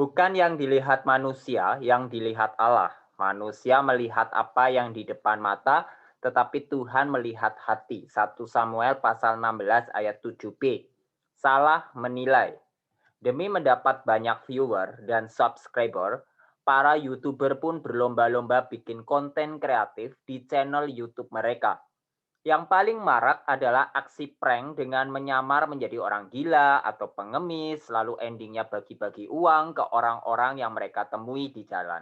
Bukan yang dilihat manusia, yang dilihat Allah. Manusia melihat apa yang di depan mata, tetapi Tuhan melihat hati. 1 Samuel pasal 16 ayat 7b. Salah menilai. Demi mendapat banyak viewer dan subscriber, para YouTuber pun berlomba-lomba bikin konten kreatif di channel YouTube mereka. Yang paling marak adalah aksi prank dengan menyamar menjadi orang gila atau pengemis, lalu endingnya bagi-bagi uang ke orang-orang yang mereka temui di jalan.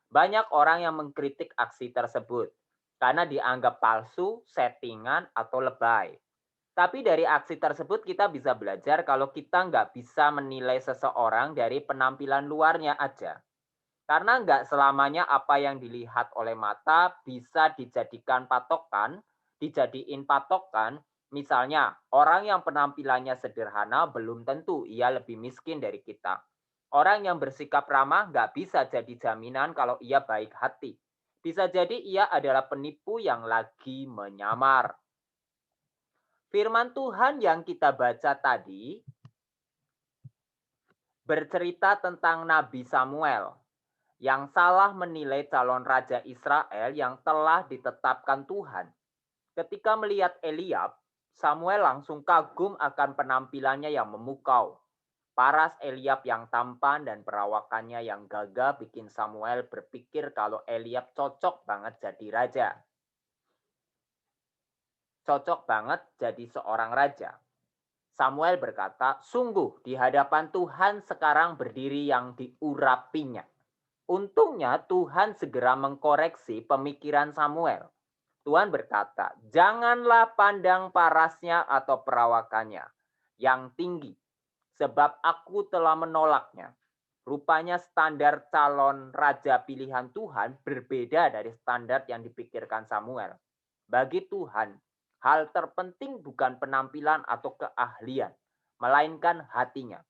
Banyak orang yang mengkritik aksi tersebut karena dianggap palsu, settingan, atau lebay. Tapi dari aksi tersebut kita bisa belajar kalau kita nggak bisa menilai seseorang dari penampilan luarnya aja. Karena nggak selamanya apa yang dilihat oleh mata bisa dijadiin patokan, misalnya orang yang penampilannya sederhana belum tentu ia lebih miskin dari kita. Orang yang bersikap ramah nggak bisa jadi jaminan kalau ia baik hati. Bisa jadi ia adalah penipu yang lagi menyamar. Firman Tuhan yang kita baca tadi bercerita tentang Nabi Samuel yang salah menilai calon raja Israel yang telah ditetapkan Tuhan. Ketika melihat Eliab, Samuel langsung kagum akan penampilannya yang memukau. Paras Eliab yang tampan dan perawakannya yang gagah bikin Samuel berpikir kalau Eliab cocok banget jadi raja. Cocok banget jadi seorang raja. Samuel berkata, sungguh di hadapan Tuhan sekarang berdiri yang diurapinya. Untungnya Tuhan segera mengkoreksi pemikiran Samuel. Tuhan berkata, janganlah pandang parasnya atau perawakannya yang tinggi, sebab aku telah menolaknya. Rupanya standar calon raja pilihan Tuhan berbeda dari standar yang dipikirkan Samuel. Bagi Tuhan, hal terpenting bukan penampilan atau keahlian, melainkan hatinya.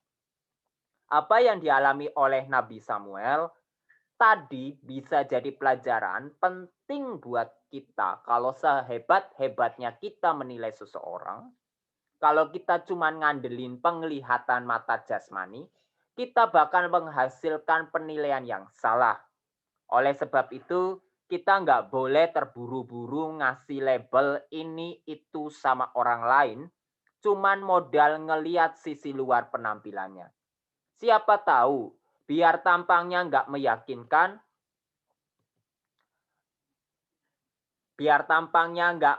Apa yang dialami oleh Nabi Samuel tadi bisa jadi pelajaran penting buat kita. Kalau sehebat-hebatnya kita menilai seseorang, kalau kita cuma ngandelin penglihatan mata jasmani, kita bakal menghasilkan penilaian yang salah. Oleh sebab itu, kita nggak boleh terburu-buru ngasih label ini itu sama orang lain, cuman modal ngeliat sisi luar penampilannya. Siapa tahu, biar tampangnya nggak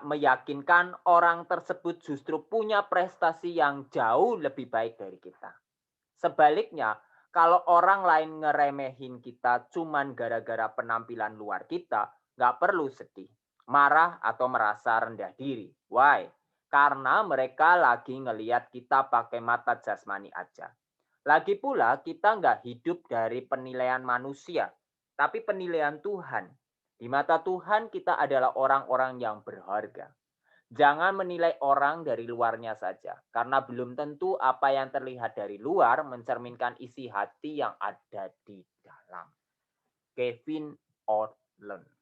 meyakinkan, orang tersebut justru punya prestasi yang jauh lebih baik dari kita. Sebaliknya, kalau orang lain ngeremehin kita cuman gara-gara penampilan luar kita, nggak perlu sedih, marah, atau merasa rendah diri. Why? Karena mereka lagi ngeliat kita pakai mata jasmani aja. Lagi pula, kita nggak hidup dari penilaian manusia, tapi penilaian Tuhan. Di mata Tuhan, kita adalah orang-orang yang berharga. Jangan menilai orang dari luarnya saja, karena belum tentu apa yang terlihat dari luar mencerminkan isi hati yang ada di dalam. Kevin Ortland.